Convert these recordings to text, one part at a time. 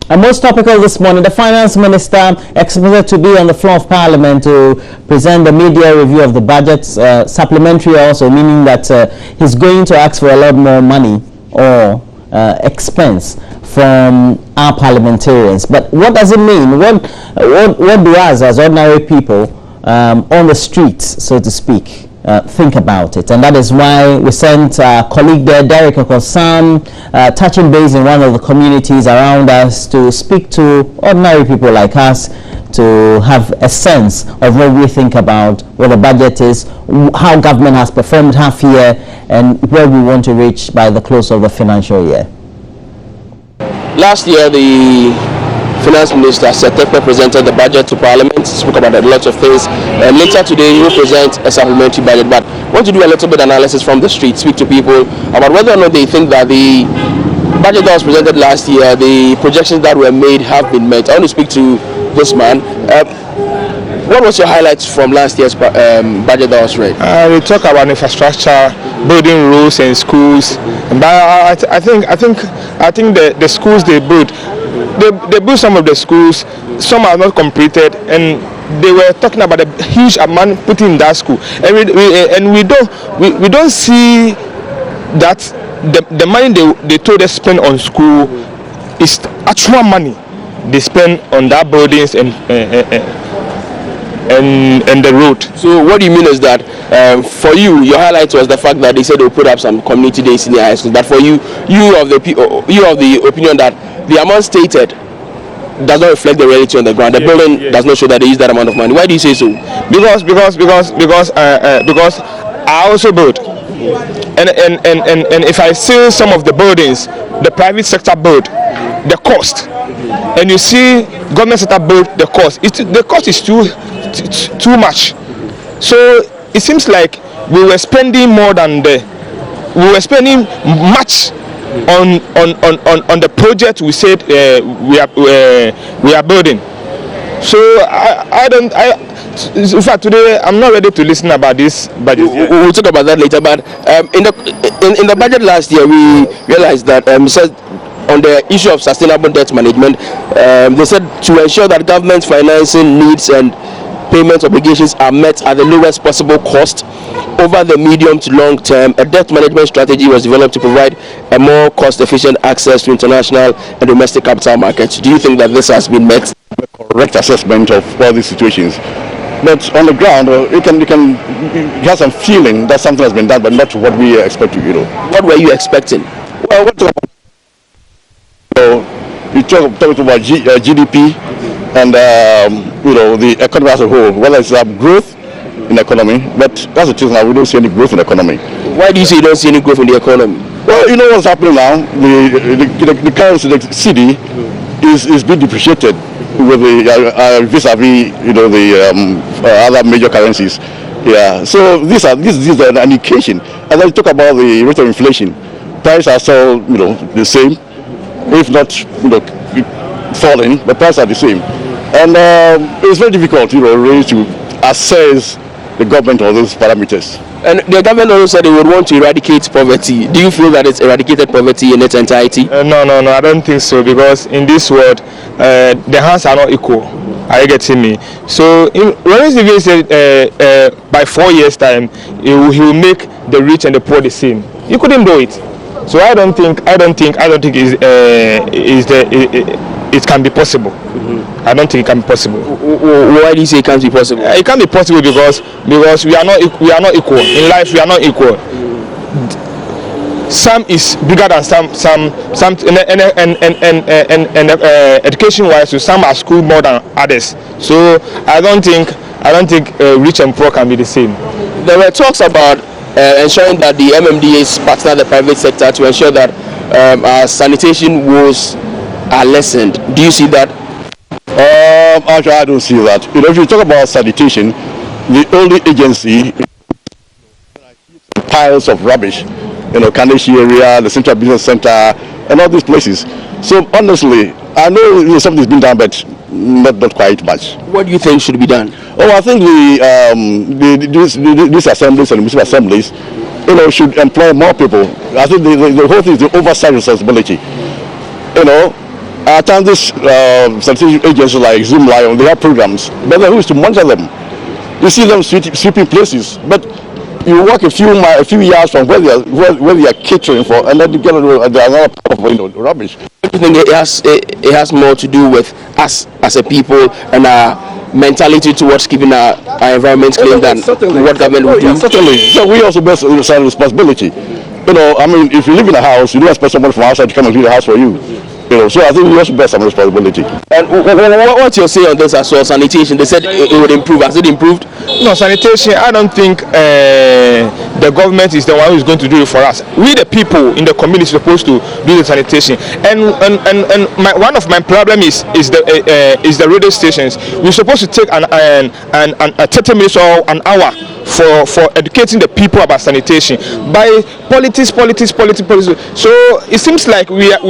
And most topical this morning, the finance minister expected to be on the floor of parliament to present the media review of the budget, supplementary also, meaning that he's going to ask for a lot more money or expense from our parliamentarians. But what does it mean? What do us as ordinary people on the streets, so to speak, think about it? And that is why we sent our colleague there, Derek Okosam, touching base in one of the communities around us to speak to ordinary people like us to have a sense of what we think about what the budget is, how government has performed half year, and where we want to reach by the close of the financial year. Last year, the Finance Minister Setepe presented the budget to Parliament, spoke about a lot of things, and later today he will present a supplementary budget. But I want to do a little bit of analysis from the street, speak to people about whether or not they think that the budget that was presented last year, the projections that were made have been met. I want to speak to this man. What was your highlights from last year's budget that was read? We talk about infrastructure, building roads and schools, but I think the schools they built some of the schools, some are not completed, and they were talking about a huge amount put in that school, and we don't see that the money they told us spend on school is actual money they spend on that buildings and the road. So what do you mean is that for you, your highlight was the fact that they said they'll put up some community days in the high school. But for you of the opinion that the amount stated does not reflect the reality on the ground. The building does not show that they use that amount of money. Why do you say so? Because I also build, and if I see some of the buildings, the private sector build, the cost, and you see government sector build, the cost is too much. So it seems like we were spending much on the project we said we are building. So in fact today I'm not ready to listen about this budget. We'll talk about that later. But in the budget last year, we realized that said on the issue of sustainable debt management, they said to ensure that government financing needs and payment obligations are met at the lowest possible cost over the medium to long term. A debt management strategy was developed to provide a more cost-efficient access to international and domestic capital markets. Do you think that this has been met? The correct assessment of all these situations, but on the ground, you can have some feeling that something has been done, but not what we expect. What were you expecting? Well, you talk about GDP and the economy as a whole. Whether it's growth in the economy, but that's the truth now. We don't see any growth in the economy. Why do you say you don't see any growth in the economy? Well, you know what's happening now. The currency, the cedi, is being depreciated with the vis-a-vis the other major currencies. Yeah. So this is an indication. And then you talk about the rate of inflation. Prices are still the same, if not falling. The prices are the same, and it's very difficult really to assess the government on those parameters. And the government also said they would want to eradicate poverty. Do you feel that it's eradicated poverty in its entirety? No, I don't think so, because in this world, the hands are not equal. Are you getting me? So when he said by 4 years' time, he will make the rich and the poor the same. You couldn't do it. So I don't think it can be possible. I don't think it can be possible. Why do you say it can't be possible? It can't be possible because we are not equal in life. We are not equal. Some is bigger than some and education-wise, so some are schooled more than others. So I don't think rich and poor can be the same. There were talks about ensuring that the MMDAs partner the private sector to ensure that our sanitation woes are lessened. Do you see that? Actually, I don't see that. If you talk about sanitation, the only agency piles of rubbish, Kandeshi area, the Central Business Center, and all these places. So honestly, I know something's been done, but not quite much. What do you think should be done? Oh, I think these assemblies and municipal assemblies, should employ more people. I think the whole thing is the oversight responsibility. At times, this sanitation agencies like Zoom Lion, they have programs, but then who is to monitor them? You see them sweeping places, but you walk a few yards from where they are catering for, and then you get another part of rubbish. I think it has more to do with us as a people and our mentality towards keeping our environment clean than what government will do. Certainly. So we also bear some responsibility. I mean, if you live in a house, you don't expect someone from outside to come and clean the house for you. So I think we also bear some responsibility. And what's your say on this as well? Sanitation, they said it would improve. Has it improved? No, sanitation, I don't think the government is the one who is going to do it for us. We the people in the community are supposed to do the sanitation. And one of my problem is the radio stations. We're supposed to take a 30 minutes or an hour for educating the people about sanitation. By politics. So it seems like we are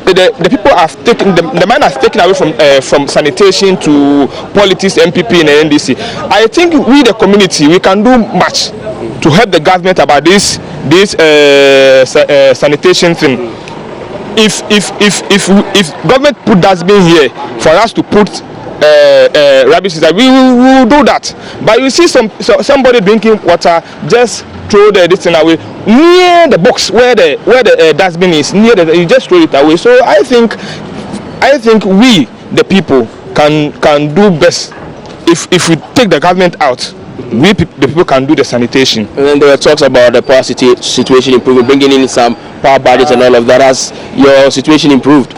the people have taken the man has taken away from sanitation to politics, MPP and NDC. I think we the community, we can do much to help the government about this sanitation thing. If government put dustbin here for us to put rubbish, we will do that. But you see somebody drinking water, just throw this thing away near the box where the dustbin is, you just throw it away. So I think we the people can do best if we take the government out. We the people can do the sanitation. And then there were talks about the power situation improving, bringing in some power budgets and all of that. Has your situation improved?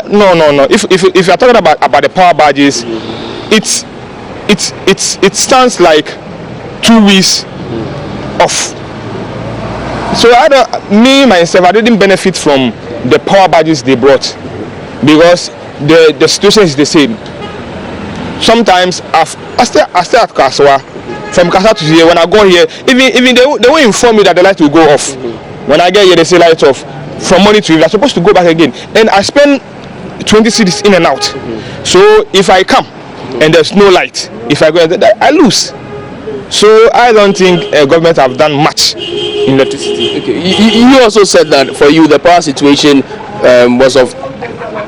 No. If you're talking about the power badges, it stands like 2 weeks off. So I didn't benefit from the power badges they brought because the situation is the same. Sometimes I stay at Kaswa, from Kaswa to here. When I go here, even they will inform me that the light will go off. When I get here, they say light off. From morning to evening, I'm supposed to go back again, and I spend 20 cities in and out. So if I come and there's no light, if I go, I lose. So I don't think government have done much in electricity. Okay. You also said that for you the power situation was of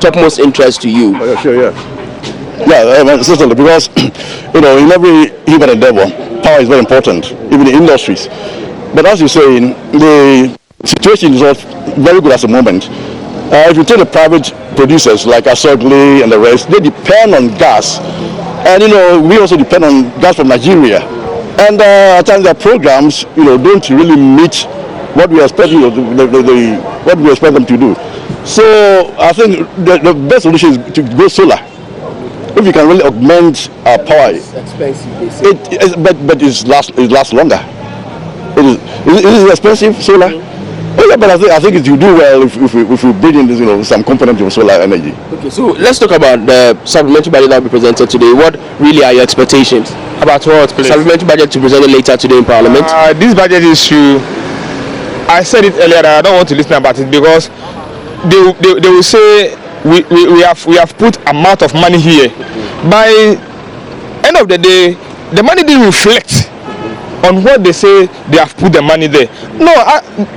topmost interest to you. Oh, yeah, sure, yeah. Yeah, certainly, because in every human endeavor, power is very important, even in industries. But as you're saying, the situation is not very good at the moment. If you take the private producers like Asogli and the rest, they depend on gas, and we also depend on gas from Nigeria. And at times their programs, don't really meet what we expect, what we expect them to do. So I think the best solution is to go solar. If you can really augment our power, it's expensive, but it lasts longer. It is expensive, solar. Oh yeah, but I think you do well if we bring in some component of solar energy. Okay, so let's talk about the supplementary budget that will be presented today. What really are your expectations? About what, please? Supplementary budget to be presented later today in Parliament. This budget issue, I said it earlier that I don't want to listen about it because they will say we have put amount of money here. By end of the day, the money didn't reflect on what they say they have put the money there. No,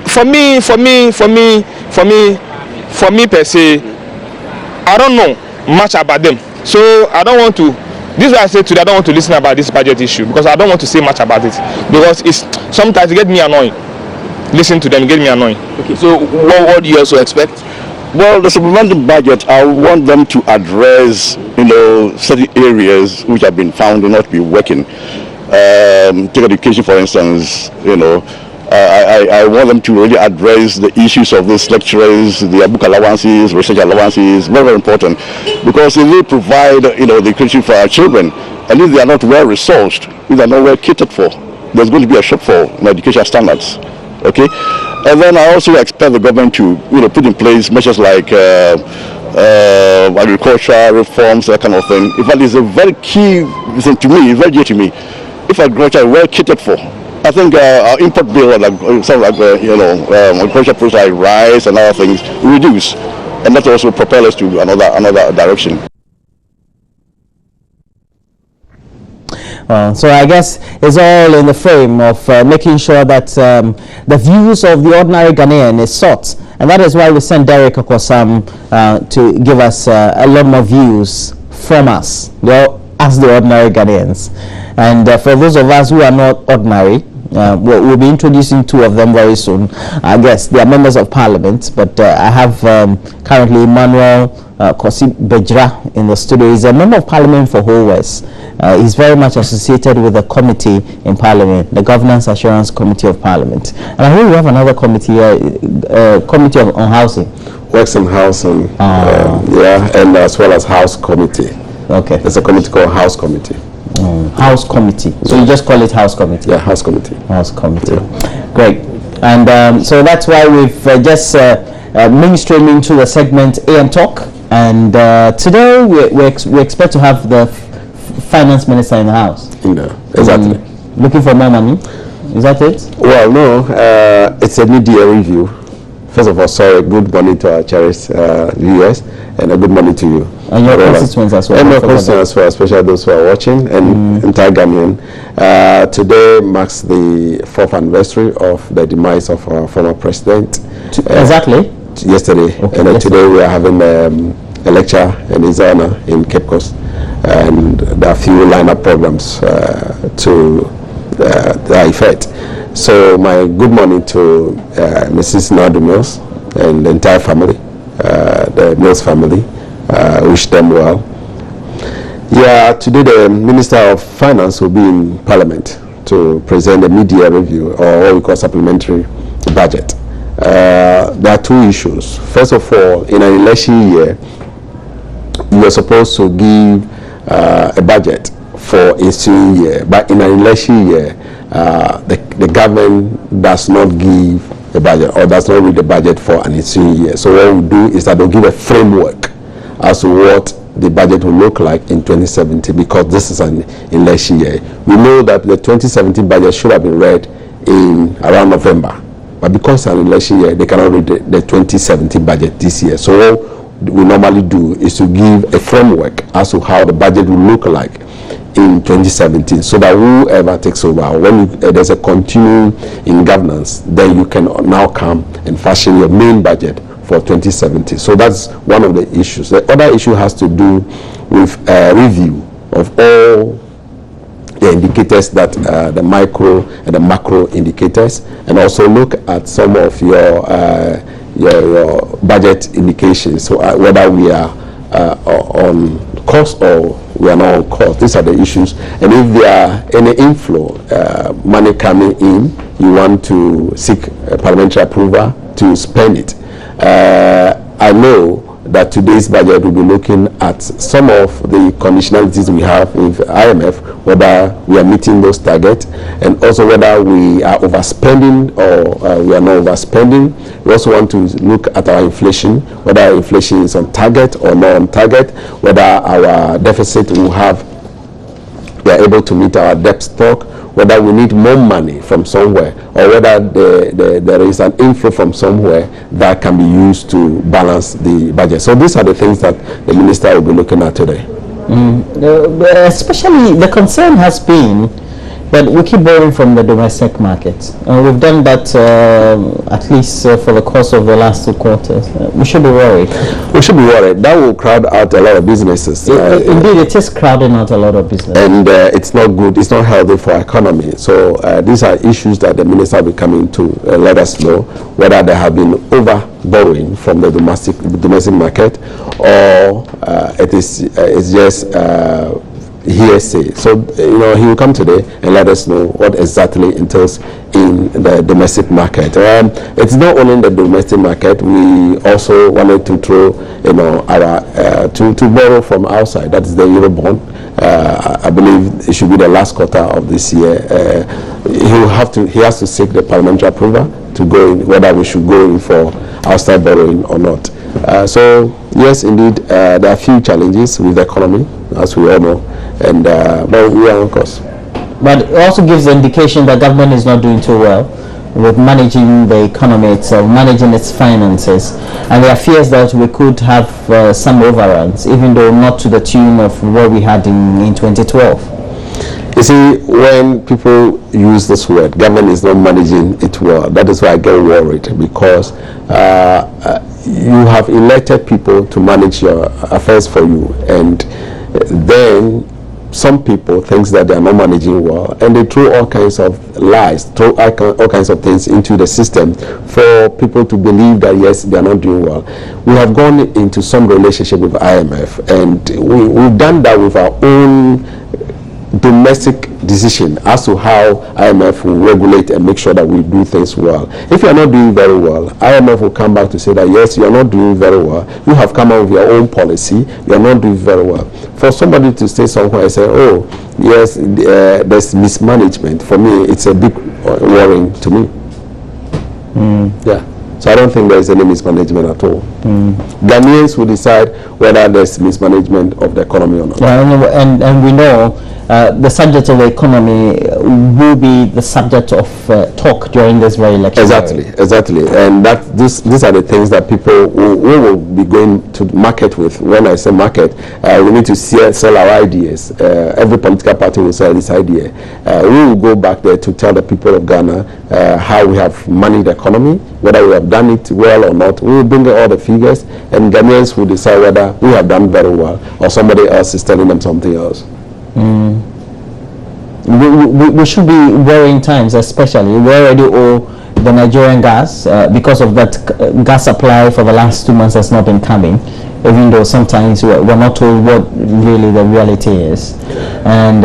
for me per se, I don't know much about them. So I don't want to. This is why I say today I don't want to listen about this budget issue because I don't want to say much about it because it's sometimes it get me annoying. Listen to them, get me annoying. Okay, so what do you also expect? Well, the supplementary budget, I want them to address, certain areas which have been found to not be working. Take education, for instance, I want them to really address the issues of these lecturers, their book allowances, research allowances, very, very important. Because if they provide, the education for our children, and if they are not well resourced, if they are not well catered for, there's going to be a shortfall in education standards. Okay? And then I also expect the government to, put in place measures like agricultural reforms, that kind of thing. In fact, it's a very key thing to me, very dear to me. If agriculture is well catered for, I think our import bill, agricultural products like rice and other things, reduce, and that also propel us to another direction. So I guess it's all in the frame of making sure that the views of the ordinary Ghanaian is sought. And that is why we sent Derek Okosam to give us a lot more views from us, as the ordinary Ghanaians. And for those of us who are not ordinary, we'll be introducing two of them very soon. I guess they are members of parliament, but I have currently Emmanuel Kosi Bejra in the studio. He's a member of parliament for Whole West. He's very much associated with the committee in parliament, the Governance Assurance Committee of Parliament. And I think we have another committee here, Committee on Housing. Works on housing, yeah, and as well as House Committee. Okay. There's a committee called House Committee. House Committee. So you just call it House Committee? Yeah, House Committee. House Committee. Yeah. Great. And so that's why we've just mainstreamed into the segment AM Talk. And today we expect to have the finance minister in the house. Exactly. Looking for more money? Is that it? Well, no. It's a mid-year review. First of all, sorry, good morning to our cherished viewers, and a good morning to you. And your constituents as well. And your constituents as well, especially those who are watching, and entire Ghanaian. Today marks the 4th anniversary of the demise of our former president. Exactly. Yesterday. Okay, and today we are having a lecture in his honor in Cape Coast. And there are a few line-up programs to that effect. So my good morning to Mrs. Nadu Mills and the entire family, the Mills family. Wish them well. Yeah, today the Minister of Finance will be in Parliament to present a mid-year review, or what we call supplementary budget. There are two issues. First of all, in an election year, you are supposed to give a budget for a ensuing year, but in an election year, the government does not give a budget, or does not read the budget for an ensuing year. So what we do is that they'll give a framework as to what the budget will look like in 2017, because this is an election year. We know that the 2017 budget should have been read in around November, but because it's an election year, they cannot read the 2017 budget this year. So what we normally do is to give a framework as to how the budget will look like in 2017, so that whoever takes over, when there's a continuum in governance, then you can now come and fashion your main budget for 2017. So that's one of the issues. The other issue has to do with a review of all the indicators, that the micro and the macro indicators, and also look at some of your budget indications. So whether we are on course or we are not on course. These are the issues. And if there are any inflow, money coming in, you want to seek parliamentary approval to spend it. I know that today's budget will be looking at some of the conditionalities we have with IMF, whether we are meeting those targets, and also whether we are overspending or we are not overspending. We also want to look at our inflation, whether our inflation is on target or not on target, whether our deficit will have, we are able to meet our debt stock, whether we need more money from somewhere, or whether there is an inflow from somewhere that can be used to balance the budget. So these are the things that the minister will be looking at today. Especially the concern has been that we keep borrowing from the domestic market. We've done that at least for the course of the last 2 quarters. We should be worried. We should be worried. That will crowd out a lot of businesses. Indeed, it is crowding out a lot of business. And it's not good. It's not healthy for our economy. So these are issues that the minister will be coming to let us know, whether there have been over borrowing from the domestic market, or it's just hearsay. So he will come today and let us know what exactly entails in the domestic market. It's not only in the domestic market. We also wanted to throw our to borrow from outside. That is the Eurobond. I believe it should be the last quarter of this year. He has to seek the parliamentary approval to go in, whether we should go in for outside borrowing or not. So yes, indeed, there are a few challenges with the economy, as we all know, and but we are on course. But it also gives the indication that government is not doing too well with managing the economy itself, managing its finances, and there are fears that we could have some overruns, even though not to the tune of what we had in 2012. You see, when people use this word, government is not managing it well, that is why I get worried, because you have elected people to manage your affairs for you, and then some people think that they are not managing well, and they throw all kinds of lies, throw all kinds of things into the system for people to believe that yes, they are not doing well. We have gone into some relationship with IMF, and we've done that with our own domestic decision as to how IMF will regulate and make sure that we do things well. If you are not doing very well, IMF will come back to say that yes, you are not doing very well. You have come out with your own policy. You are not doing very well. For somebody to stay somewhere and say, oh, yes, there's mismanagement, for me, it's a big worrying to me. Yeah. So I don't think there's any mismanagement at all. Ghanaians will decide whether there's mismanagement of the economy or not. Yeah, and we know the subject of the economy will be the subject of talk during this very election. Exactly. And these are the things that people will be going to market with. When I say market, we need to sell our ideas. Every political party will sell this idea. We will go back there to tell the people of Ghana how we have managed the economy, whether we have done it well or not. We will bring all the figures, and Ghanaians will decide whether we have done very well or somebody else is telling them something else. We should be worrying times, especially. We already owe the Nigerian gas because of that gas supply for the last 2 months has not been coming, even though sometimes we're not told what really the reality is. And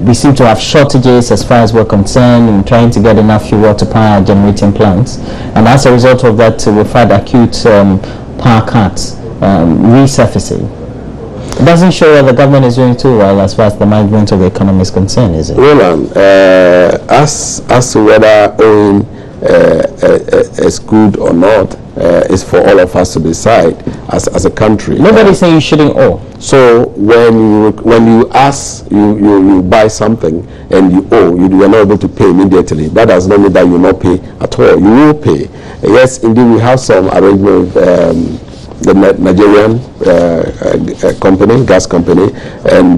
we seem to have shortages as far as we're concerned in trying to get enough fuel to power our generating plants. And as a result of that, we've had acute power cuts resurfacing. It doesn't show that the government is doing too well as far as the management of the economy is concerned, is it? Roland, as to whether owing is good or not is for all of us to decide as a country. Nobody's saying you shouldn't owe. So when you ask, you buy something and you owe, you are not able to pay immediately. That does not mean that you will not pay at all. You will pay. Yes, indeed, we have some arrangement with the Nigerian company, gas company, and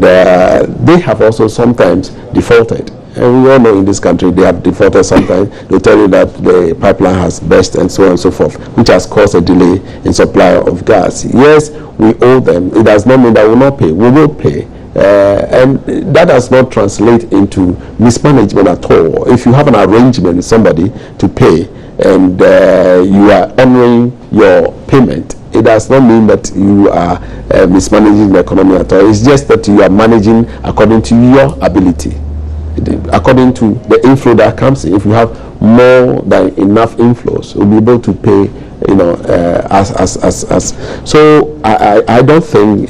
they have also sometimes defaulted. And we all know in this country they have defaulted sometimes. They tell you that the pipeline has burst and so on and so forth, which has caused a delay in supply of gas. Yes, we owe them. It does not mean that we will not pay. We will pay. And that does not translate into mismanagement at all. If you have an arrangement with somebody to pay and you are honoring your payment, it does not mean that you are mismanaging the economy at all. It's just that you are managing according to your ability, according to the inflow that comes in. If you have more than enough inflows, you'll be able to pay, So I don't think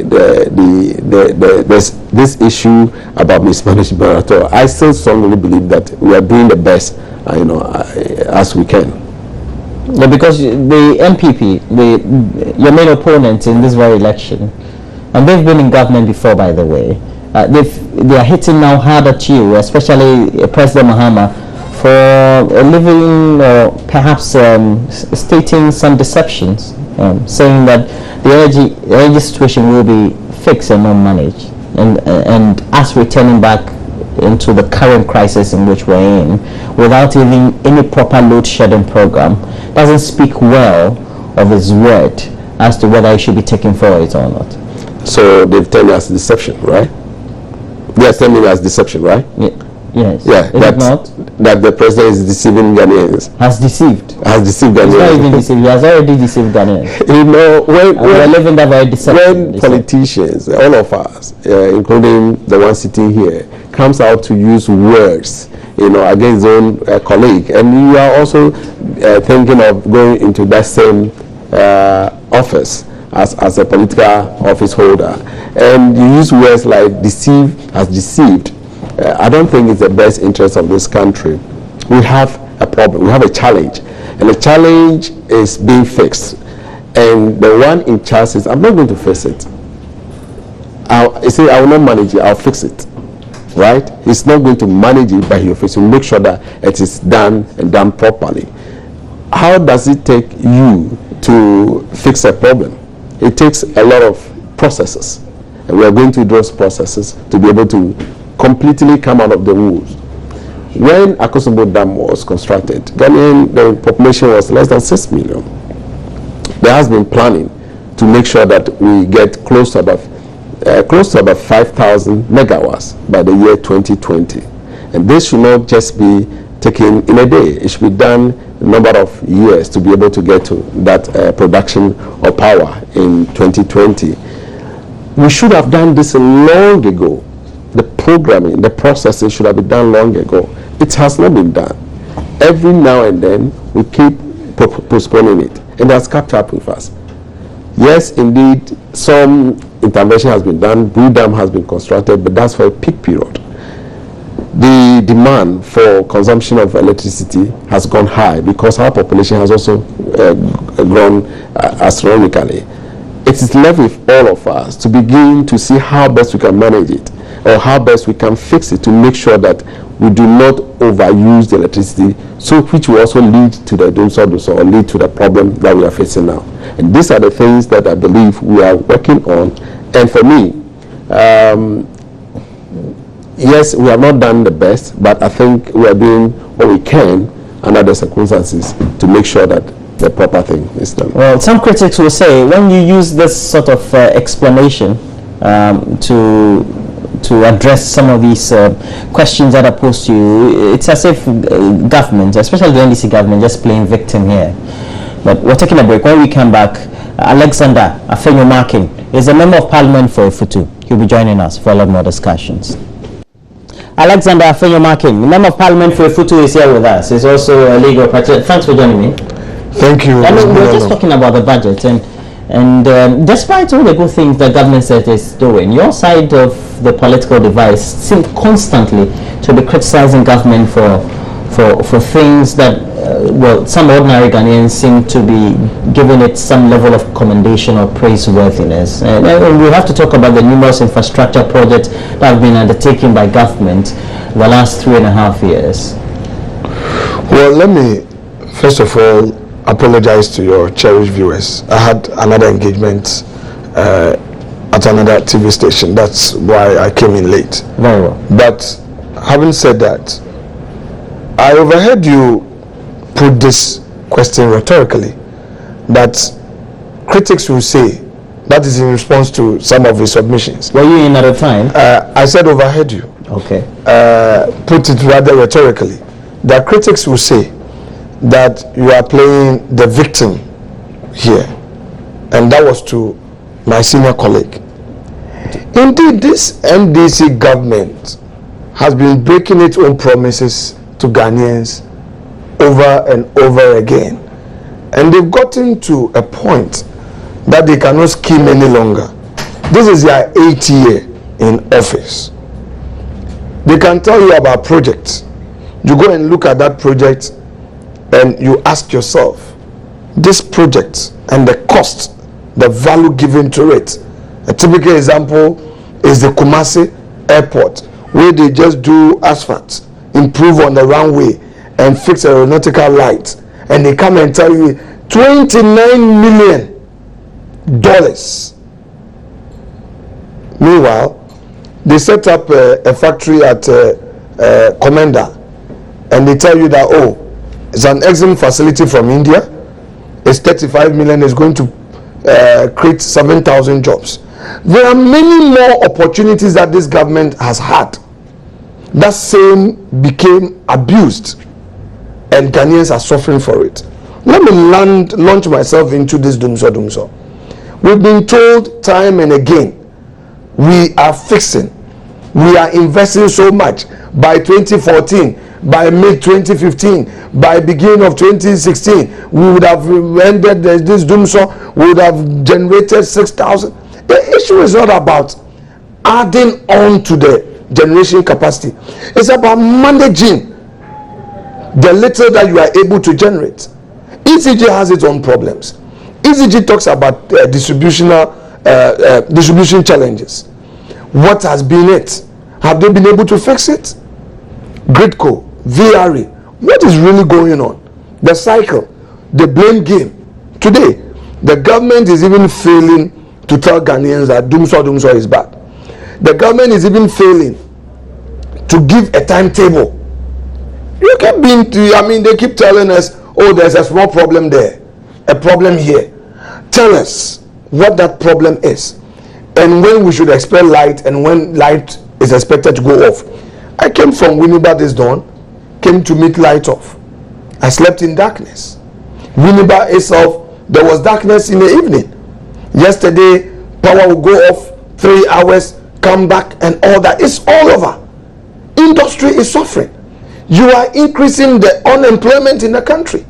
there's this issue about mismanagement at all. I still strongly believe that we are doing the best, as we can. Yeah, because the MPP, your main opponent in this very election, and they've been in government before, by the way, they are hitting now hard at you, especially President Mahama, for living or perhaps stating some deceptions, saying that the energy situation will be fixed and not managed, and us returning back into the current crisis in which we're in without even any proper load shedding program doesn't speak well of his word as to whether he should be taken for it or not. So they've turned it as deception, right? They are telling it as deception, right? Yes. Yeah. Is it not? That the president is deceiving Ghanaians. Has deceived Ghanaians. He's not even deceived. He has already deceived Ghanaians. When we're living that very deception. When politicians, all of us, including the one sitting here, comes out to use words, against his own colleague, and you are also thinking of going into that same office as a political office holder, and you use words like deceive, has deceived, I don't think it's the best interest of this country. We have a problem, we have a challenge, and the challenge is being fixed, and the one in charge says, I'm not going to fix it. I will not manage it, I'll fix it. Right? He's not going to manage it, but he'll make sure that it is done and done properly. How does it take you to fix a problem? It takes a lot of processes, and we are going through those processes to be able to completely come out of the woods. When Akosombo Dam was constructed, Ghanaian, the population was less than 6 million. There has been planning to make sure that we get close to about 5,000 megawatts by the year 2020. And this should not just be taken in a day. It should be done a number of years to be able to get to that production of power in 2020. We should have done this long ago. The programming, the processing should have been done long ago. It has not been done. Every now and then, we keep postponing it, and it has kept up with us. Yes, indeed, some intervention has been done. Blue Dam has been constructed, but that's for a peak period. The demand for consumption of electricity has gone high because our population has also grown astronomically. It is left with all of us to begin to see how best we can manage it, or how best we can fix it to make sure that we do not overuse the electricity, so which will also lead to the dumso or lead to the problem that we are facing now. And these are the things that I believe we are working on. And for me, yes, we have not done the best, but I think we are doing what we can under the circumstances to make sure that the proper thing is done. Well, some critics will say when you use this sort of explanation to address some of these questions that are posed to you, it's as if government, especially the NDC government, just playing victim here. But we're taking a break. When we come back, Alexander AFENYO-MARKIN is a member of parliament for Ifutu. He'll be joining us for a lot more discussions. Alexander AFENYO-MARKIN, member of parliament for Ifutu, is here with us. He's also a legal practitioner. Thanks for joining me. Thank you. I mean, we're just talking about the budget, and despite all the good things the government said is doing, your side of the political device seems constantly to be criticizing government for things that, well, some ordinary Ghanaians seem to be giving it some level of commendation or praiseworthiness. And we have to talk about the numerous infrastructure projects that have been undertaken by government the last 3.5 years. Well, let me first of all apologize to your cherished viewers. I had another engagement at another TV station. That's why I came in late. Very well. But having said that, I overheard you put this question rhetorically, that critics will say, that is in response to some of his submissions. Were you in at the time? I said overheard you. Okay. Put it rather rhetorically. That critics will say that you are playing the victim here. And that was to my senior colleague. Indeed, this MDC government has been breaking its own promises to Ghanaians over and over again. And they've gotten to a point that they cannot scheme any longer. This is their 8th year in office. They can tell you about projects. You go and look at that project and you ask yourself, this project and the cost, the value given to it. A typical example is the Kumasi airport, where they just do asphalt, improve on the runway and fix aeronautical lights, and they come and tell you $29 million. Meanwhile, they set up a factory at KWAMINA, and they tell you that, oh, it's an excellent facility from India, it's 35 million, is going to create 7,000 jobs. There are many more opportunities that this government has had. That same became abused, and Ghanaians are suffering for it. Let me launch myself into this dumso. We've been told time and again, we are fixing, we are investing so much. By 2014, by mid-2015, by beginning of 2016, we would have rendered this dumso, we would have generated 6,000. The issue is not about adding on to the generation capacity. It's about managing the little that you are able to generate. ECG has its own problems. ECG talks about distribution challenges. What has been it? Have they been able to fix it? Gridco, VRE, what is really going on? The cycle, the blame game. Today, the government is even failing to tell Ghanaians that dumso is bad. The government is even failing to give a timetable. You keep being to, I mean, they keep telling us, oh, there's a small problem there, a problem here. Tell us what that problem is, and when we should expect light, and when light is expected to go off. I came from Winneba this dawn, came to meet light off. I slept in darkness. Winneba itself, there was darkness in the evening. Yesterday, power will go off 3 hours, come back, and all that. It's all over. Industry is suffering. You are increasing the unemployment in the country.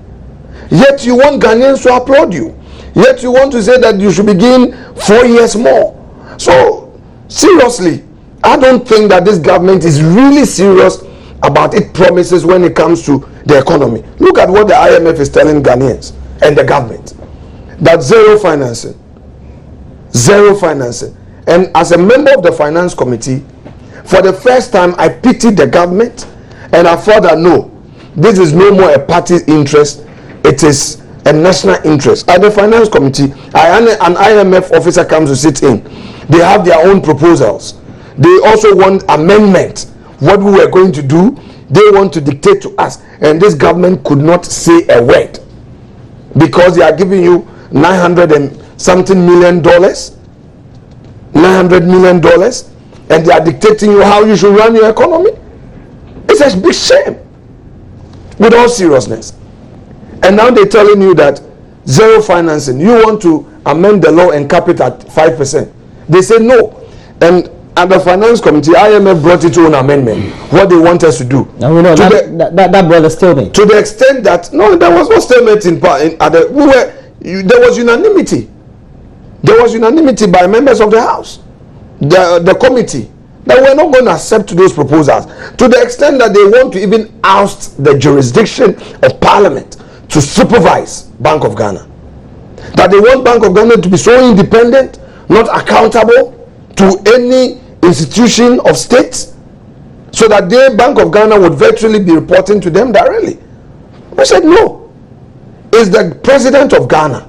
Yet you want Ghanaians to applaud you. Yet you want to say that you should begin 4 years more. So, seriously, I don't think that this government is really serious about its promises when it comes to the economy. Look at what the IMF is telling Ghanaians and the government. That zero financing. Zero financing. And as a member of the finance committee, for the first time I pitied the government, and I thought that no, this is no more a party interest, it is a national interest. At the finance committee, an IMF officer comes to sit in. They have their own proposals. They also want amendment. What we were going to do, they want to dictate to us, and this government could not say a word because they are giving you $900 and something million, $900 million, and they are dictating you how you should run your economy. It's a big shame, with all seriousness. And now they're telling you that zero financing, you want to amend the law and cap it at 5%. They say no. And at the finance committee, IMF brought its own amendment, what they want us to do. No, we know that brought a stalemate. To the extent that, no, there was no stalemate there was unanimity. There was unanimity by members of the House, the committee, that we're not going to accept those proposals, to the extent that they want to even oust the jurisdiction of Parliament to supervise Bank of Ghana. That they want Bank of Ghana to be so independent, not accountable to any institution of state, so that the Bank of Ghana would virtually be reporting to them directly. I said no. Is the president of Ghana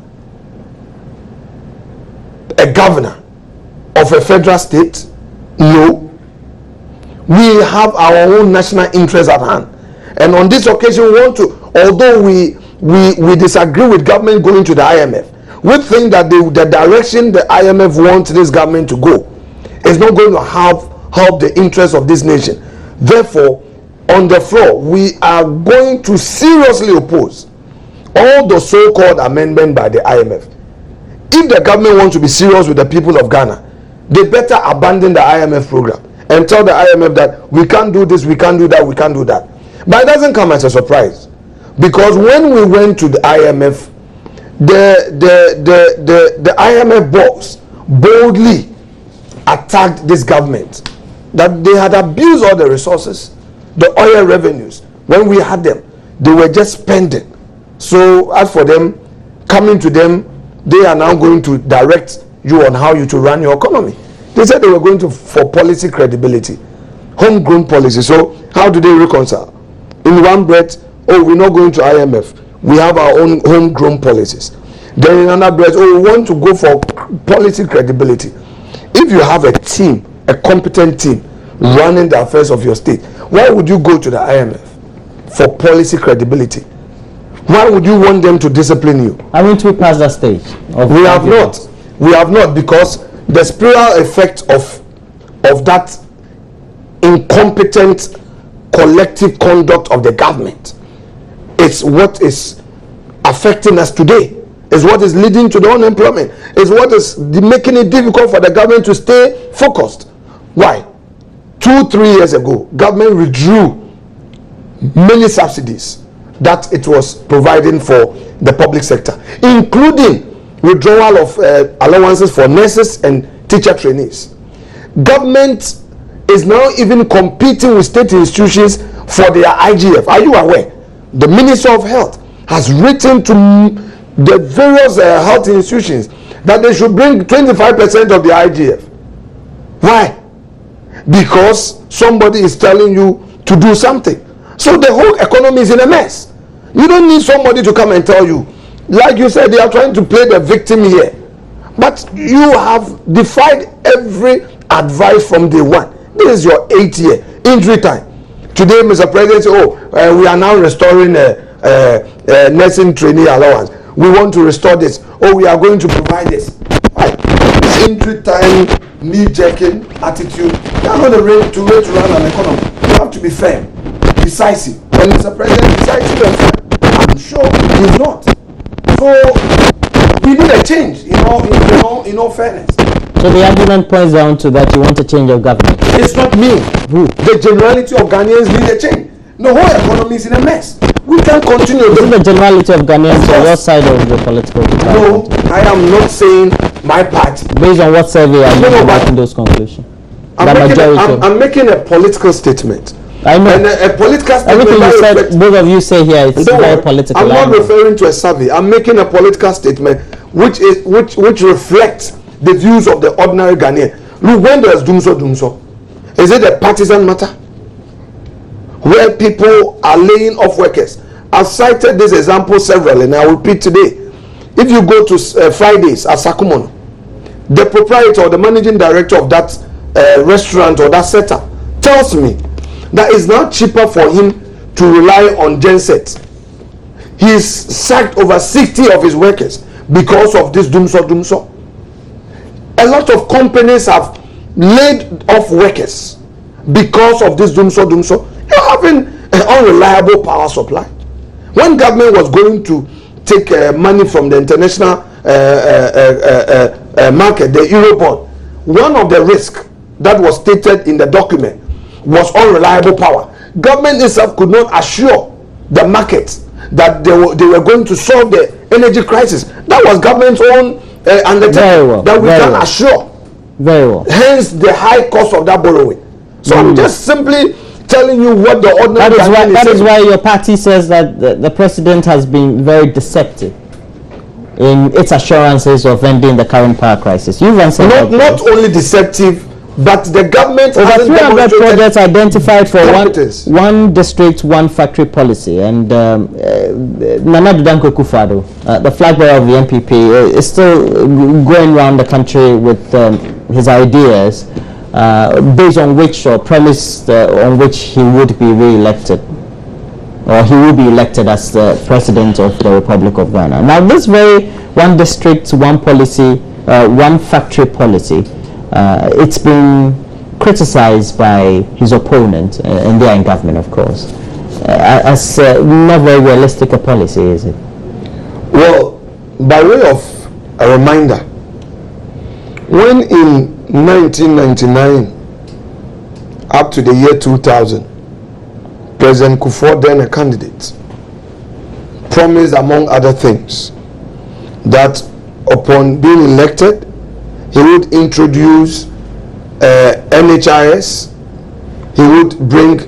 a governor of a federal state? No. We have our own national interests at hand, and on this occasion we want to, although we disagree with government going to the IMF, we think that the direction the IMF wants this government to go is not going to help the interests of this nation. Therefore, on the floor, we are going to seriously oppose all the so-called amendment by the IMF. If the government wants to be serious with the people of Ghana, they better abandon the IMF program and tell the IMF that we can't do this, we can't do that, we can't do that. But it doesn't come as a surprise, because when we went to the IMF, the IMF boss boldly attacked this government, that they had abused all the resources, the oil revenues. When we had them, they were just spending. So as for them, coming to them, they are now going to direct you on how you to run your economy. They said they were going to for policy credibility, homegrown policy. So how do they reconcile? In one breath, oh, we're not going to IMF, we have our own homegrown policies. Then in another breath, oh, we want to go for policy credibility. If you have a team, a competent team running the affairs of your state, why would you go to the IMF for policy credibility? Why would you want them to discipline you? Haven't we passed that stage? We have not. We have not, because the spiral effect of that incompetent collective conduct of the government is what is affecting us today. Is what is leading to the unemployment. Is what is making it difficult for the government to stay focused. Why? 2-3 years ago, government withdrew many subsidies that it was providing for the public sector, including withdrawal of allowances for nurses and teacher trainees. Government is now even competing with state institutions for their IGF. Are you aware? The Minister of Health has written to the various health institutions that they should bring 25% of the IGF. Why? Because somebody is telling you to do something. So the whole economy is in a mess. You don't need somebody to come and tell you. Like you said, they are trying to play the victim here. But you have defied every advice from day one. This is your 8th year. injury time. Today, Mr. President said, we are now restoring nursing trainee allowance. We want to restore this. We are going to provide this. Right. Injury time, knee-jerking attitude. You are not the way to run an economy. You have to be firm, decisive. And Mr. President, decisive and firm. I'm sure he's not. So we need a change in all fairness. So the argument points down to that you want a change of government. It's not me. Who? The generality of Ghanaians need a change. The whole economy is in a mess. We can't continue. Isn't the generality of Ghanaians on your side of the political department? No, I am not saying my party. Based on what survey are you making those conclusions? I'm making a political statement. I know. And a political statement. Everything you said, both of you say here, it's very political. I'm not referring to a survey. I'm making a political statement which reflects the views of the ordinary Ghanaian. Look, when there's doomso, is it a partisan matter? Where people are laying off workers. I've cited this example several, and I will repeat today. If you go to Fridays at Sakumono, the proprietor or the managing director of that restaurant or that setup tells me that it's now cheaper for him to rely on gensets. He's sacked over 60 of his workers because of this doomso. A lot of companies have laid off workers because of this doomso. You're having an unreliable power supply. When government was going to take money from the international market, the Eurobond, one of the risks that was stated in the document was unreliable power. Government itself could not assure the market that they were going to solve the energy crisis. That was government's own undertaking that we can assure. Very well. Hence the high cost of that borrowing. So I'm just simply telling you what the ordinary that is why your party says that the president has been very deceptive in its assurances of ending the current power crisis. You've answered not only deceptive, but the government over 300 projects identified for one district, one factory policy. And Nana Danko Akufo-Addo, the flag bearer of the NPP, is still going around the country with his ideas based on which, or premise on which he would be re-elected, or he will be elected as the president of the Republic of Ghana. Now this very one district, one policy, one factory policy, it's been criticized by his opponent, and they are in government, of course, as not very realistic a policy, is it? Well, by way of a reminder, when in 1999 up to the year 2000, President Kufuor, then a candidate, promised, among other things, that upon being elected, he would introduce NHIS, he would bring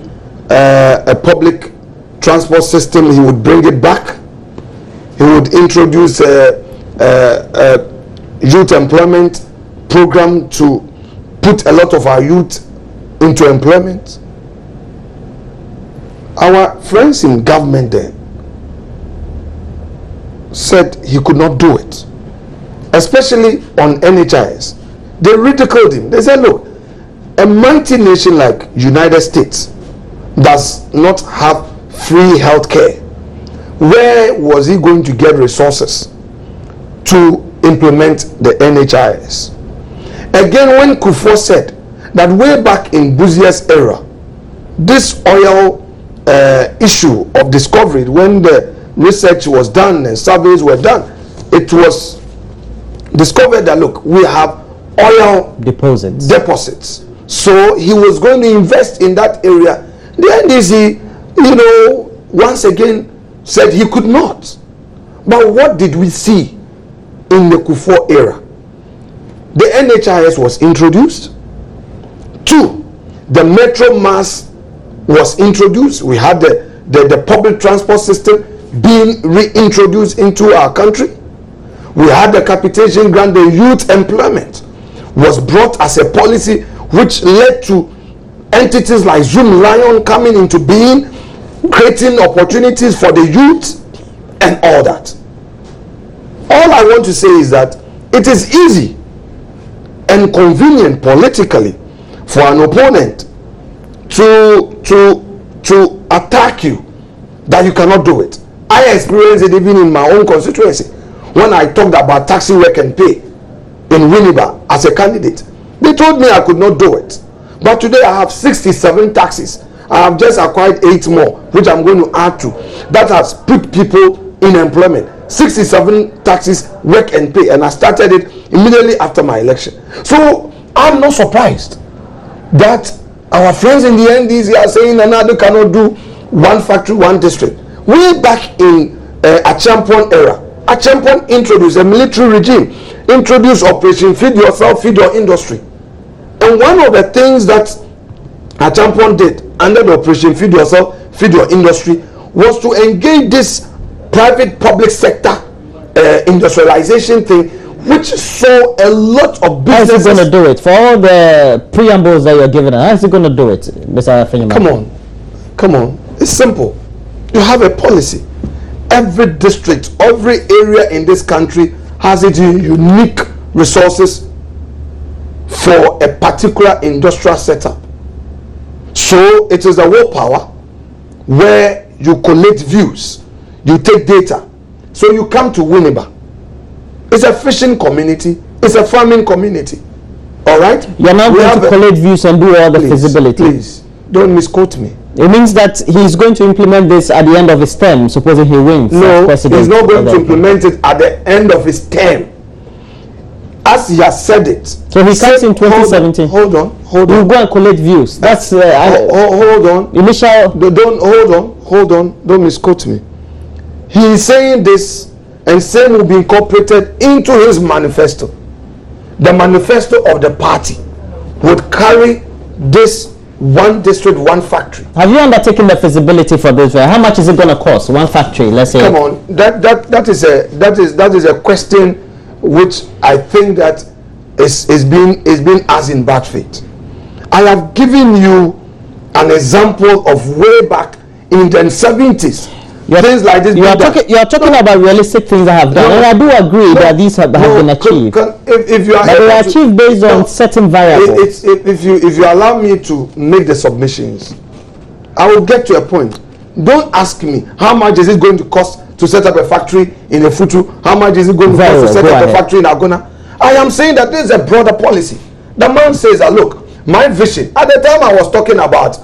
a public transport system, he would bring it back, he would introduce a youth employment program to put a lot of our youth into employment. Our friends in government then said he could not do it, especially on NHIS. They ridiculed him. They said, look, a mighty nation like United States does not have free health care. Where was he going to get resources to implement the NHIS? Again, when Kufuor said that way back in Buzia's era, this oil issue of discovery, when the research was done and surveys were done, it was discovered that, look, we have oil deposits. So he was going to invest in that area. The NDC, once again said he could not. But what did we see in the Kufuor era? The NHIS was introduced. 2, the Metro Mass was introduced. We had the public transport system being reintroduced into our country. We had the capitation grant, the youth employment was brought as a policy which led to entities like Zoom Lion coming into being, creating opportunities for the youth and all that. All I want to say is that it is easy and convenient politically for an opponent to attack you that you cannot do it. I experienced it even in my own constituency when I talked about taxi work and pay in Winneba as a candidate. They told me I could not do it. But today I have 67 taxis. I have just acquired 8 more, which I'm going to add to. That has put people in employment. 67 taxis work and pay, and I started it immediately after my election. So I'm not surprised that our friends in the NDC are saying another cannot do one factory, one district. Way back in a champion era, a champion introduced a military regime, introduced Operation Feed Yourself, Feed Your Industry. And one of the things that a champion did under the Operation Feed Yourself, Feed Your Industry was to engage this private public sector industrialization thing, which saw a lot of businesses. How is he going to do it? For all the preambles that you're giving, how is he going to do it, Mr. AFENYO-MARKIN? Come on. It's simple. You have a policy. Every district, every area in this country has its unique resources for a particular industrial setup. So it is a willpower where you collect views, you take data. So you come to Winneba. It's a fishing community, it's a farming community. All right? You're not going to collect views and do all the feasibility. Please, don't misquote me. It means that he's going to implement this at the end of his term, supposing he wins. No, he's not going to implement it at the end of his term. As he has said it. So he comes in 2017. Hold on. We'll go and collect views. That's hold on. Initial. Hold on. Don't misquote me. He is saying this, and same will be incorporated into his manifesto. The manifesto of the party would carry this one district, one factory. Have you undertaken the feasibility for this? How much is it going to cost? One factory, let's say. Come on, that is a question which I think that is being asked in bad faith. I have given you an example of way back in the 70s. Things like this. You are talking about realistic things that have done, and I do agree that these have been achieved. If you are, but they are achieved based on certain variables. If you allow me to make the submissions, I will get to a point. Don't ask me how much is it going to cost to set up a factory in Efutu. How much is it going to cost to set up a factory in Agona? I am saying that this is a broader policy. The man says that, look, my vision at the time I was talking about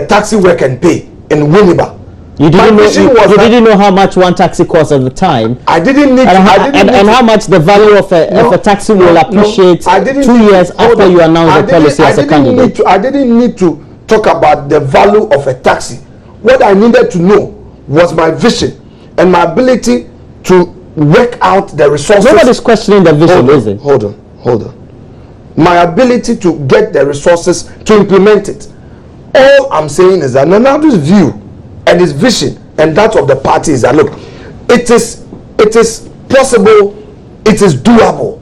taxi work and pay in Winneba. You didn't know how much one taxi cost at the time. I didn't need and how much the value of a taxi will appreciate 2 years after you announce the policy as a candidate. I didn't need to talk about the value of a taxi. What I needed to know was my vision and my ability to work out the resources. Nobody's questioning the vision, is it? Hold on. My ability to get the resources to implement it. All I'm saying is that Nanado's view and his vision and that of the party is that, look, it is possible, it is doable.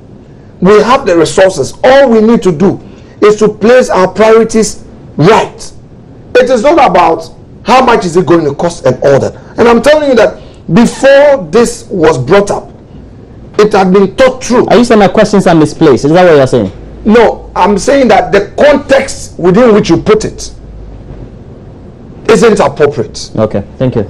We have the resources. All we need to do is to place our priorities right. It is not about how much is it going to cost and all that. And I'm telling you that before this was brought up, it had been thought through. Are you saying my questions are misplaced? Is that what you're saying? No, I'm saying that the context within which you put it isn't appropriate. Okay, thank you.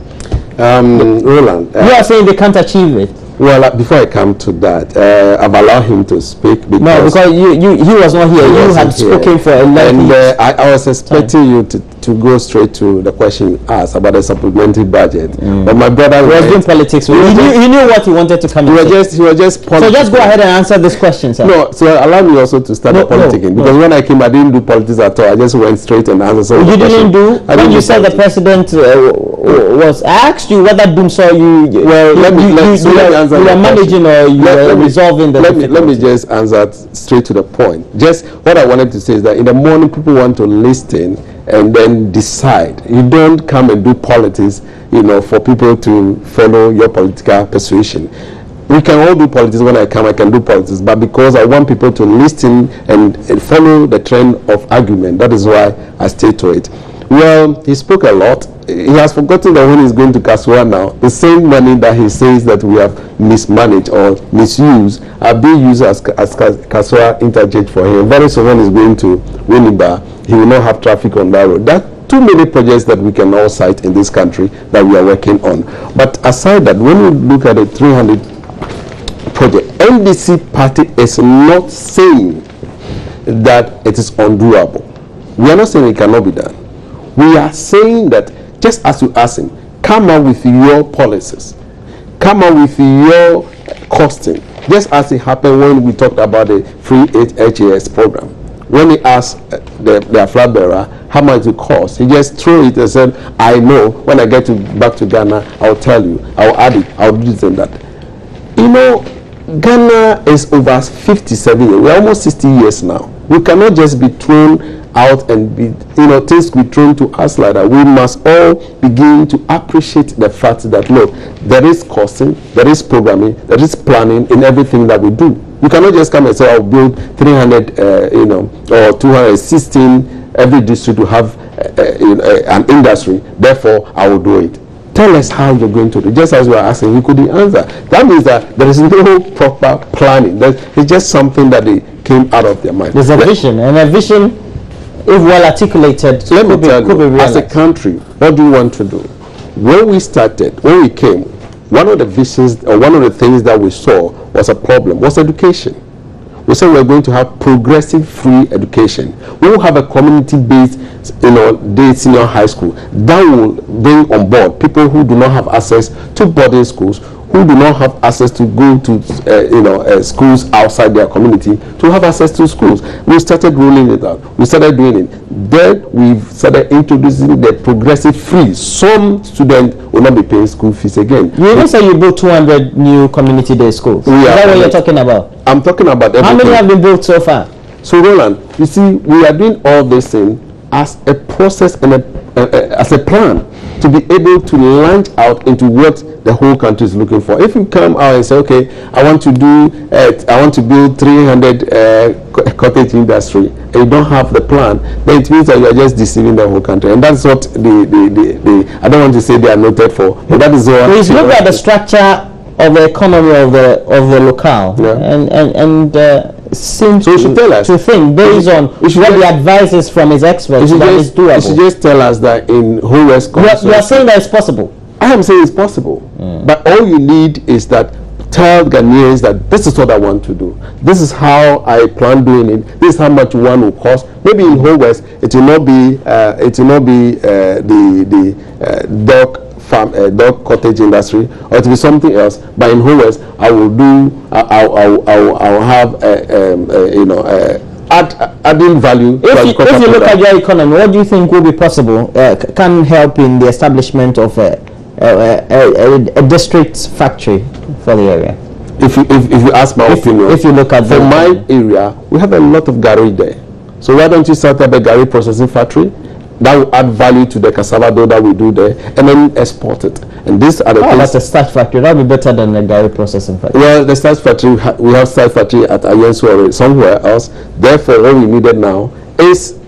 Roland, you are saying they can't achieve it. Well, before I come to that, I've allowed him to speak because he was not here. You had spoken for a long time. And I was expecting you to go straight to the question asked about the supplementary budget. But my brother was doing politics. He knew what he wanted to come. He was just so just go ahead and answer this question, sir. No, so allow me also to start politicking because when I came, I didn't do politics at all. I just went straight and answered. So you didn't do. When you said the president was, I asked you whether Doom saw you. Well, let me answer. You are managing or you are resolving the. Let me just answer straight to the point. Just what I wanted to say is that in the morning people want to listen and then decide. You don't come and do politics, for people to follow your political persuasion. We can all do politics. When I come, I can do politics, but because I want people to listen and follow the trend of argument, that is why I stay to it. Well, he spoke a lot. He has forgotten that when he's going to Kasua now, the same money that he says that we have mismanaged or misused are being used as Kasua interchange for him. Very soon when he's going to Winneba, he will not have traffic on that road. That too many projects that we can all cite in this country that we are working on. But aside that, when we look at the 300 project, NDC party is not saying that it is undoable. We are not saying it cannot be done. We are saying that just as you ask him, come up with your policies, come up with your costing, just as it happened when we talked about the free HAS program. When he asked the flag bearer how much it costs, he just threw it and said, I know, when I get back to Ghana, I'll tell you, I'll add it, I'll do this and that. You know, Ghana is over 57 years, we're almost 60 years now. We cannot just be thrown out and be, you know, things be thrown to us like that. We must all begin to appreciate the fact that, look, there is costing, there is programming, there is planning in everything that we do. You cannot just come and say, I'll build 300, you know, or 216, every district to have an industry, therefore I will do it. Tell us how you're going to do it. Just as we are asking, we couldn't answer. That means that there is no proper planning. It's just something that they came out of their mind. There's a vision, and a vision, if well articulated, let me tell you, as a country, what do you want to do? When we started, when we came, one of the visions, or one of the things that we saw was a problem, was education. We said we're going to have progressive free education. We will have a community-based, you know, day senior high school that will bring on board people who do not have access to boarding schools, who do not have access to go to schools outside their community, to have access to schools. We started rolling it out. We started doing it. Then we started introducing the progressive free. Some students will not be paying school fees again. You even say you built 200 new community day schools. Is that what you're talking about? I'm talking about everything. How many have been built so far? So Roland, you see, we are doing all this thing as a process and as a plan to be able to launch out into what the whole country is looking for. If you come out and say, okay, I want to build 300 cottage industry, and you don't have the plan, then it means that you are just deceiving the whole country. And that's what I don't want to say they are noted for, but that is what. Please look at the structure of the economy of the locale, and seems so should tell us to think based on what the advice is from his experts that is doable. You should just tell us that in whole West Coast. You are saying that it's possible. I am saying it's possible, but all you need is that tell Ghanaians that this is what I want to do. This is how I plan doing it. This is how much one will cost. Maybe in whole West it will not be the dog cottage industry, or it will be something else. But in whole West, I will do. I will have adding value. If you look at your economy, what do you think will be possible? Can help in the establishment of a district factory for the area? If you ask my opinion, if you look at my area, we have a lot of gari there. So why don't you start up a gari processing factory? That will add value to the cassava dough that we do there, and then export it. And these are the things. That's a starch factory. That would be better than the gari processing factory. Well, the starch factory, we have starch factory at Ayensu or somewhere else. Therefore, what we needed now is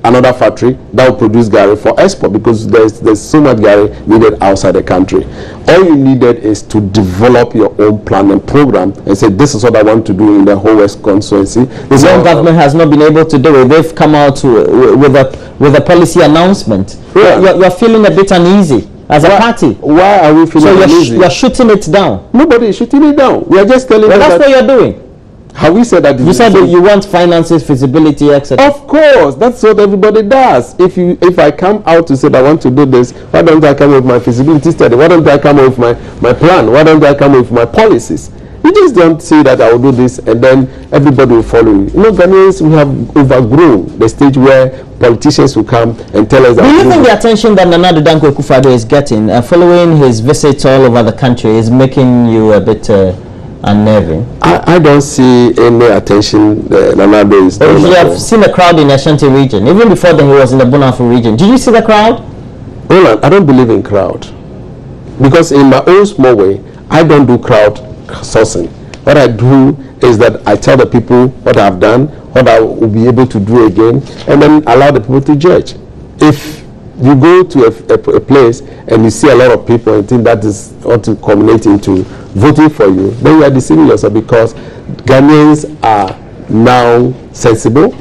another factory that will produce gari for export, because there's so much gari needed outside the country. All you needed is to develop your own plan and program and say, this is what I want to do in the whole West constituency. The young government has not been able to do it. They've come out with a policy announcement. Yeah. You're feeling a bit uneasy as a party. Why are we feeling uneasy? You're shooting it down. Nobody is shooting it down. We are just telling you that's what you're doing. Have we said that? You said that you want finances, feasibility, etc. Of course, that's what everybody does. If I come out to say that I want to do this, why don't I come with my feasibility study? Why don't I come with my plan? Why don't I come with my policies? You just don't say that I will do this and then everybody will follow you. You know, Ghanaians, we have overgrown the stage where politicians will come and tell us that. Do you think the attention that Nana Addo Dankwa Akufo-Addo is getting following his visits all over the country is making you a bit unnerving? I don't see any attention Nana Addo is doing. You have seen a crowd in the Ashanti region. Even before then, he was in the Bonafo region. Did you see the crowd? Roland, I don't believe in crowd. Because in my own small way, I don't do crowd sourcing. What I do is that I tell the people what I've done, what I will be able to do again, and then allow the people to judge. If you go to a place and you see a lot of people and think that is what to culminate into voting for you, then you are deceiving yourself, because Ghanaians are now sensible.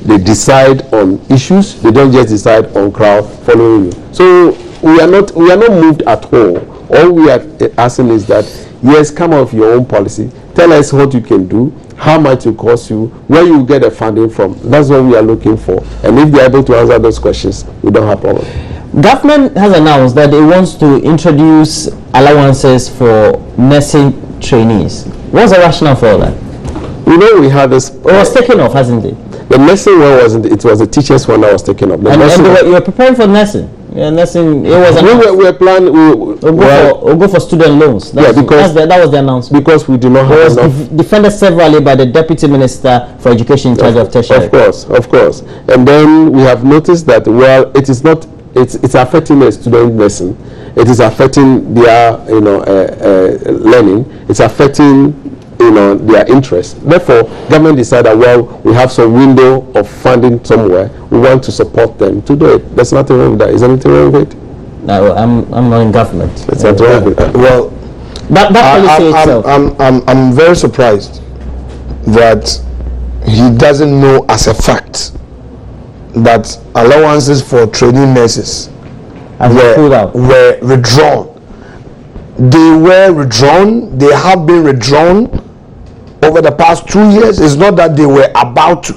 They decide on issues. They don't just decide on crowd following you. So we are not moved at all. All we are asking is that, yes, come up with your own policy. Tell us what you can do, how much it costs you, where you get the funding from. That's what we are looking for. And if they are able to answer those questions, we don't have problem. Government has announced that it wants to introduce allowances for nursing trainees. What's the rationale for all that? You know, we had this. It was taken off, hasn't it? The nursing one wasn't. It was the teachers one that was taken off. And you were preparing for nursing. Yeah, nursing. It was. We were planning. We'll go for student loans. Because that was the announcement. Because we do not have enough. It was defended severally by the Deputy Minister for Education in charge of tertiary. Of course. And then we have noticed that, well, it is not. It's affecting the student nursing. It is affecting their learning. It's affecting their interest. Therefore, government decided, well, we have some window of funding somewhere. We want to support them to do it. There's nothing wrong with that. Is anything wrong with it? No, I'm not in government. It's not wrong with it. Well, that policy itself. I'm very surprised that he doesn't know as a fact that allowances for training nurses were withdrawn. They were withdrawn. They have been withdrawn over the past 2 years. It's not that they were about to,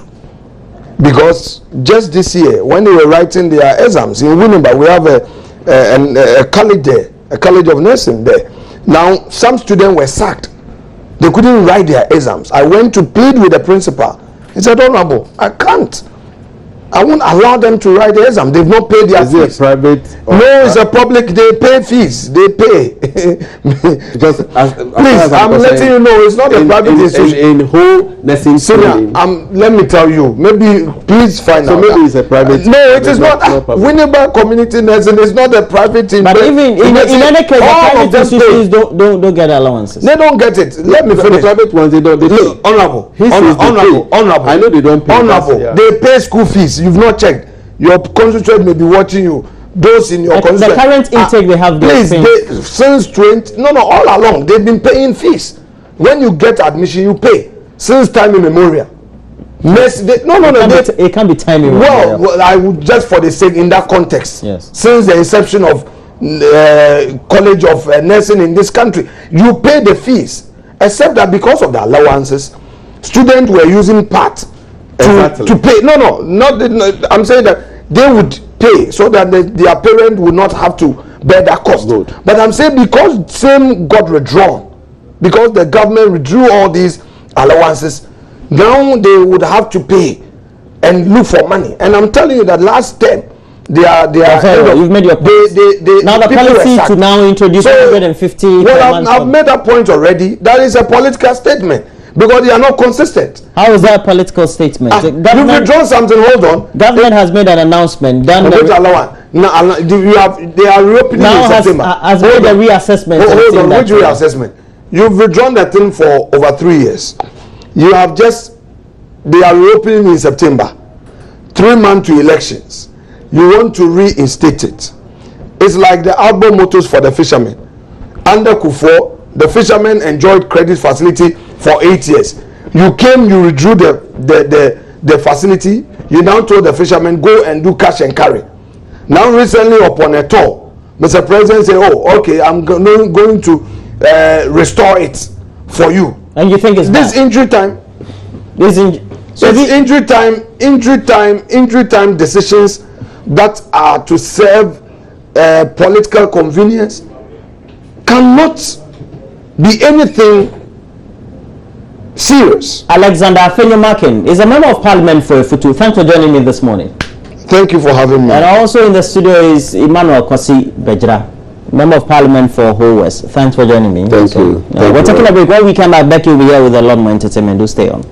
because just this year, when they were writing their exams in Winneba, we have a college there, a college of nursing there. Now, some students were sacked. They couldn't write their exams. I went to plead with the principal. He said, "Honorable, I can't. I won't allow them to write the exam. They've not paid their fees." Is it a private? No, it's a public. They pay fees. They pay. Because please, I'm letting you know, it's not a private institution. In whole nursing training. Let me tell you. Maybe please find out. So maybe it's a private. No, it is not. Winneba Community Nursing is not a private. But even in any case, the private institutions don't get allowances. They don't get it. Let me finish. The private ones, they don't. They pay. Honorable. I know they don't pay. Honorable. They pay school fees. You've not checked. Your constituent may be watching you. Those in your constituent. The current intake they have. Please, all along they've been paying fees. When you get admission, you pay since time immemorial. It can't be time immemorial. Well, I would, just for the sake in that context. Yes. Since the inception of College of Nursing in this country, you pay the fees, except that because of the allowances, students were using part to pay. I'm saying that they would pay so that their parent would not have to bear that cost. Good. But I'm saying because same got withdrawn, because the government withdrew all these allowances, now they would have to pay and look for money. And I'm telling you that last term you've made your point. Now the policy to now introduce 150. Well, I've made that point already. That is a political statement, because they are not consistent. How is that a political statement? You've withdrawn something. Hold on. Government has made an announcement. They are reopening in September. Has made a reassessment. Hold on. Which reassessment? You've withdrawn the thing for over 3 years. They are reopening in September. 3 months to elections. You want to reinstate it. It's like the outbound motors for the fishermen. Under Kufuor, the fishermen enjoyed credit facility for 8 years. You came, you withdrew the facility. You now told the fishermen, go and do cash and carry. Now recently upon a tour, Mr. President said, "Oh, okay, I'm going to restore it for you." And you think it's this injury time? Injury time decisions that are to serve political convenience cannot be anything serious. Alexander AFENYO-MARKIN is a member of parliament for Futu. Thanks for joining me this morning. Thank you for having me. And also in the studio is Emmanuel Kwasi Bejra, member of parliament for Whole West. Thanks for joining me. Thank you. We're taking a break. When we come back, Becky will be here with a lot more entertainment. Do stay on.